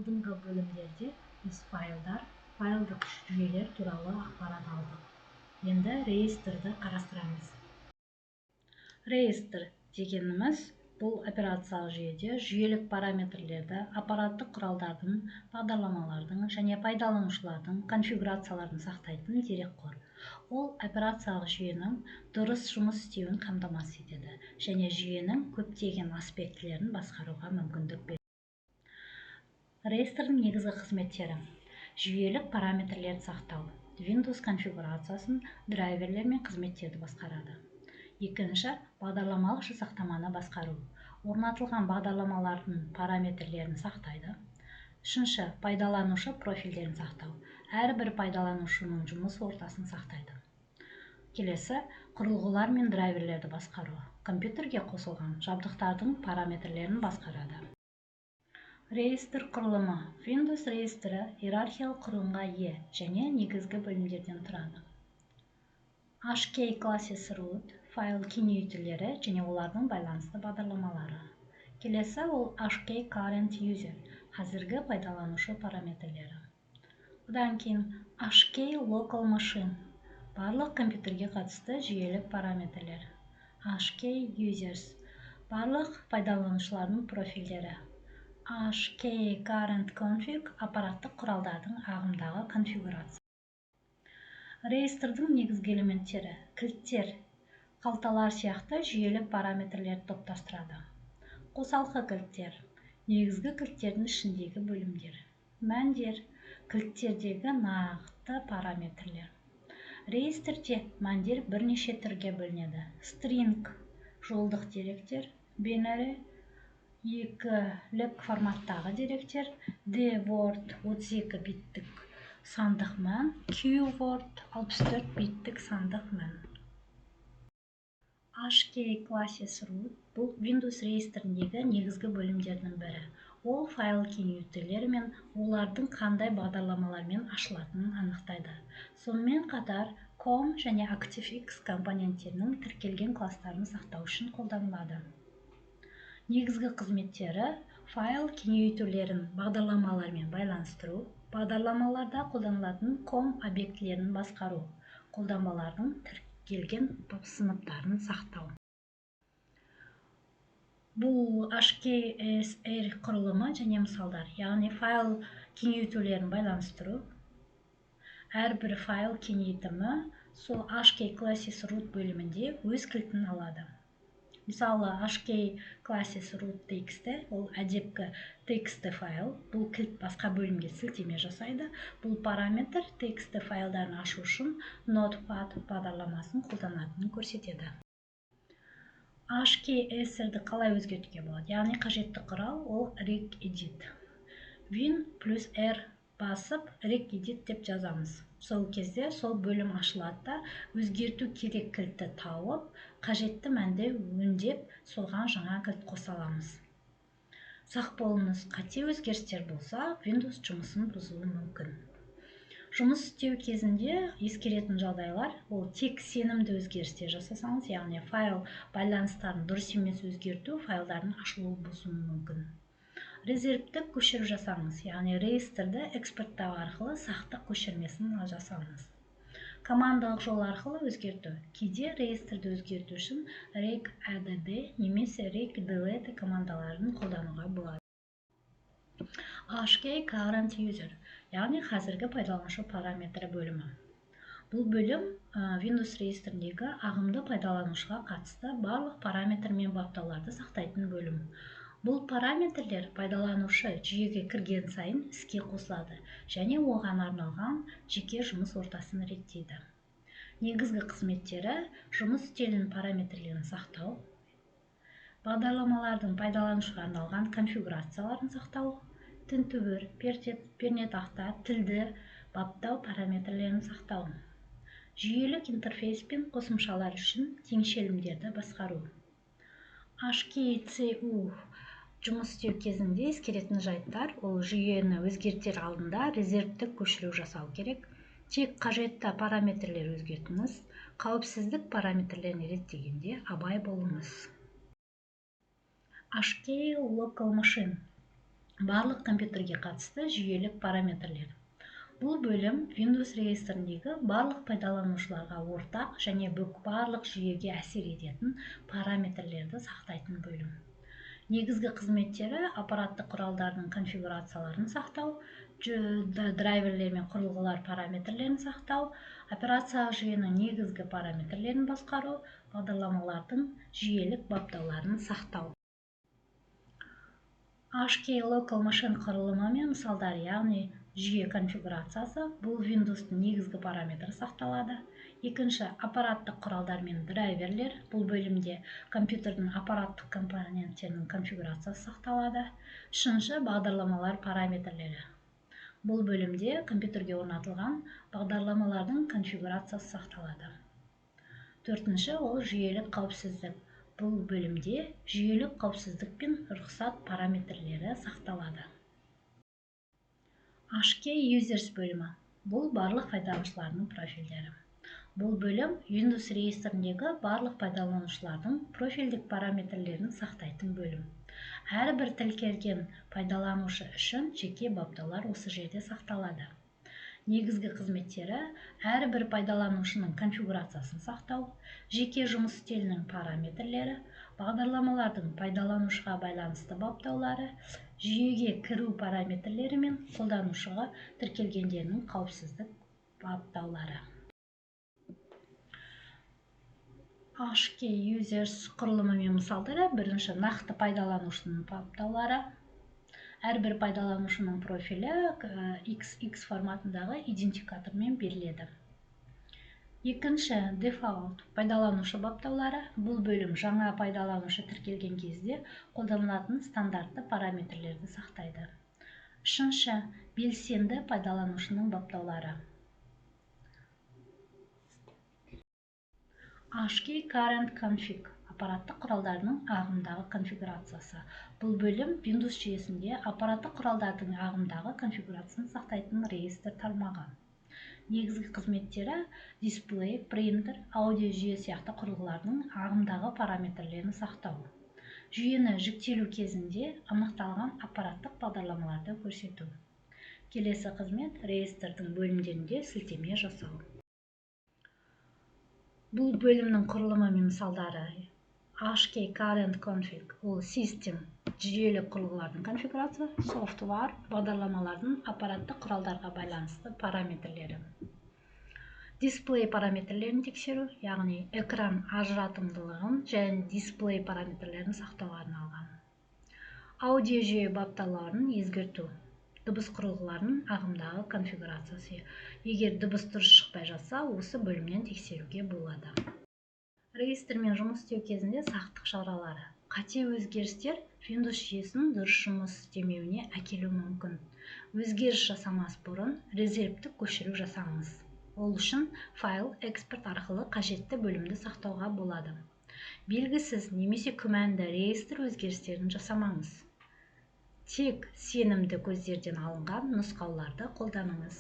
алдыңғы бөлімдерде біз файлдар, файлдық жүйелер туралы ақпарат алдық. Енді реестрді қарастырамыз. Реестр дегеніміз бұл операциялық жүйеде жүйелік параметрлерді, аппараттық құралдардың, бағдарламалардың және пайдаланушылардың конфигурацияларын сақтайтын дерекқор. Ол операциялық жүйенің дұрыс жұмыс істеуін қамтамасыз етеді және жүйенің көптеген аспектілерін басқаруға мүмкіндік береді. Реестрдің негізгі қызметтері: жүйелік параметрлерді сақтау, Windows конфигурациясын, драйверлер мен қызметтерді басқарады. Екінші, бағдарламалық жасақтаманы басқару, орнатылған бағдарламалардың параметрлерін сақтайды. Үшінші, пайдаланушы профильдерін сақтау, әрбір пайдаланушының жұмыс ортасын сақтайды. Келесі, құрылғылар мен драйверлерді басқару, компьютерге қосылған жабдықтардың параметрлерін басқарады. Реестр құрылымы. Windows реестрі иерархиялық құрылымға ие және негізгі бөлімдерден тұрады. HK Classes Root, файл кеңейтулері және олардың байланысты бағдарламалары. Келесі ол HK Current User, қазіргі пайдаланушы параметрлері. Одан кейін HK Local Machine, барлық компьютерге қатысты жүйелік параметрлер. HK Users, барлық пайдаланушылардың профильдері. HK Current Config, аппараттық құралдардың ағымдағы конфигурация. Реестрдің негізгі элементтері: кілттер, қалталар сияқты жүйелік параметрлерді топтастырады. Қосалқы кілттер, негізгі кілттердің ішіндегі бөлімдер. Мәндер, кілттердегі нақты параметрлер. Реестрде мәндер бірнеше түрге бөлінеді. String, жолдық деректер, binary, екілік форматтағы деректер, D-word 32 биттік сандық мән, Q-word 64 биттік сандық мән. HK Classes Root бұл Windows реестріндегі негізгі бөлімдердің бірі. Ол файл кеңейтулері мен олардың қандай бағдарламалармен ашылатынын анықтайды. Сонымен қатар COM және ActiveX компоненттерінің тіркелген кластарын сақтау үшін қолданылады. Негізгі қызметтері: файл кеңейтулерін бағдарламалармен байланыстыру, бағдарламаларда қолданылатын COM объектілерін басқару, қолданбалардың тіркелген сыныптарын сақтау. Бұл HKSR құрылымы және мысалдар, яғни файл кеңейтулерін байланыстыру. Әрбір файл кеңейтімі сол HK Classes Root бөлімінде өз кілтін алады. Мысалы, HK Classes Root тексті, ол әдепкі тексті файл, бұл кілт басқа бөлімге сілтеме жасайды. Бұл параметр тексті файлдарын ашу үшін Notepad бағдарламасын қолданатынын көрсетеді. HKSR-ді қалай өзгертуге болады? Яғни қажетті құрал ол regedit. Win плюс R басып regedit деп жазамыз. Сол кезде сол бөлім ашылады да өзгерту керек кілтті тауып, қажетті мәнді өңдеп, соған жаңа кілт қоса аламыз. Сақ болыңыз, қате өзгерістер болса, Windows жұмысын бұзуы мүмкін. Жұмыс істеу кезінде ескеретін жағдайлар, ол тек сенімді өзгерістер жасасаңыз, яғни файл байланыстарын дұрыс емес өзгерту файлдардың ашылуы бұзуы мүмкін. Резервтік көшіру жасаңыз, яғни реестрді экспорттау арқылы сақтық көшірмесін жасаңыз. Командалық жол арқылы өзгерту. Кейде реестрді өзгерту үшін regadd немесе regdelete командаларын қолдануға болады. HK Current User, яғни қазіргі пайдаланушы параметрі бөлімі. Бұл бөлім Windows реестріндегі ағымды пайдаланушыға қатысты барлық параметр мен баптауларды сақтайтын бөлім. Бұл параметрлер пайдаланушы жүйеге кірген сайын іске қосылады және оған арналған жеке жұмыс ортасын реттейді. Негізгі қызметтері: жұмыс стилінің параметрлерін сақтау, бағдарламалардың пайдаланушыға арналған конфигурацияларын сақтау, тінтуір, пернетақта, тілді баптау параметрлерін сақтау, жүйелік интерфейс пен қосымшалар үшін теңшелімдерді басқару. HKCU жұмыс істеу кезінде ескеретін жайттар, ол жүйені өзгертер алдында резервтік көшіру жасау керек. Тек қажетті параметрлер өзгертіңіз. Қауіпсіздік параметрлерін реттегенде абай болыңыз. HK Local Machine. барлық компьютерге қатысты жүйелік параметрлер. Бұл бөлім Windows реестріндегі барлық пайдаланушыларға ортақ және барлық жүйеге әсер ететін параметрлерді сақтайтын бөлім. Негізгі қызметтері аппараттық құралдардың конфигурацияларын сақтау, драйверлер мен құрылғылар параметрлерін сақтау, операциялық жүйенің негізгі параметрлерін басқару, бағдарламалардың жүйелік баптауларын сақтау. HK Local Machine құрылымы мен мысалдары, яғни жүйе конфигурациясы, бұл Windows-тың негізгі параметрі сақталады. Екінші, аппараттық құралдар мен драйверлер, бұл бөлімде компьютердің аппараттық компоненттерінің конфигурациясы сақталады. Үшінші, бағдарламалар параметрлері. Бұл бөлімде компьютерге орнатылған бағдарламалардың конфигурациясы сақталады. Төртінші, ол жүйелік қауіпсіздік. Бұл бөлімде жүйелік қауіпсіздік пен рұқсат параметрлері сақталады. HK Users бөлімі. Бұл барлық пайдаланушылардың профильдері. Бұл бөлім Windows реестріндегі барлық пайдаланушылардың профильдік параметрлерін сақтайтын бөлім. Әрбір тіркелген пайдаланушы үшін жеке баптаулар осы жерде сақталады. Негізгі қызметтері әрбір пайдаланушының конфигурациясын сақтау, жеке жұмыс стилінің параметрлері, бағдарламалардың пайдаланушыға байланысты баптаулары, жүйеге кіру параметрлері мен қолданушыға тіркелгендерінің қауіпсіздік баптаулары. HK Users құрылымы мен мысалдары. Бірінші, нақты пайдаланушының баптаулары. Әрбір пайдаланушының профилі XX форматындағы идентификатормен беріледі. Екінші, дефолт пайдаланушы баптаулары. Бұл бөлім жаңа пайдаланушы тіркелген кезде қолданылатын стандартты параметрлерді сақтайды. Үшінші, белсенді пайдаланушының баптаулары. HK Current Config аппараттық құралдарының ағымдағы конфигурациясы. Бұл бөлім Windows жүйесінде аппараттық құралдардың ағымдағы конфигурациясын сақтайтын реестр тармағы. Негізгі қызметтері дисплей, принтер, аудио жүйе сияқты құрылғылардың ағымдағы параметрлерін сақтау. Жүйені жүктелу кезінде анықталған аппараттық бағдарламаларды көрсету. Келесі қызмет реестрдің бөлімдерінде сілтеме жасау. Бұл бөлімнің құрылымы мен мысалдары. HK Current Config ол систем, жүйелік құрылғылардың конфигурациясы, софтвар, бағдарламалардың аппараттық құралдарға байланысты параметрлері. Дисплей параметрлерін тексеру, яғни экран ажыратымдылығын және дисплей параметрлерін сақтауға арналған. Аудио жүйе баптауларын ескерту. Дыбыс құрылғыларының ағымдағы конфигурациясы. Егер дыбыс дұрыс шықпай жатса, осы бөлімнен тексеруге болады. Реестрмен жұмыс істеу кезінде сақтық шаралары. Қате өзгерістер Windows жүйесінің дұрыс жұмыс істемеуіне әкелуі мүмкін. Өзгеріс жасамас бұрын резервтік көшіру жасаңыз. Ол үшін файл экспорт арқылы қажетті бөлімді сақтауға болады. Белгісіз немесе күмәнді реестр өзгерістерін жасамаңыз. Тек сенімді көздерден алынған нұсқауларды қолданыңыз.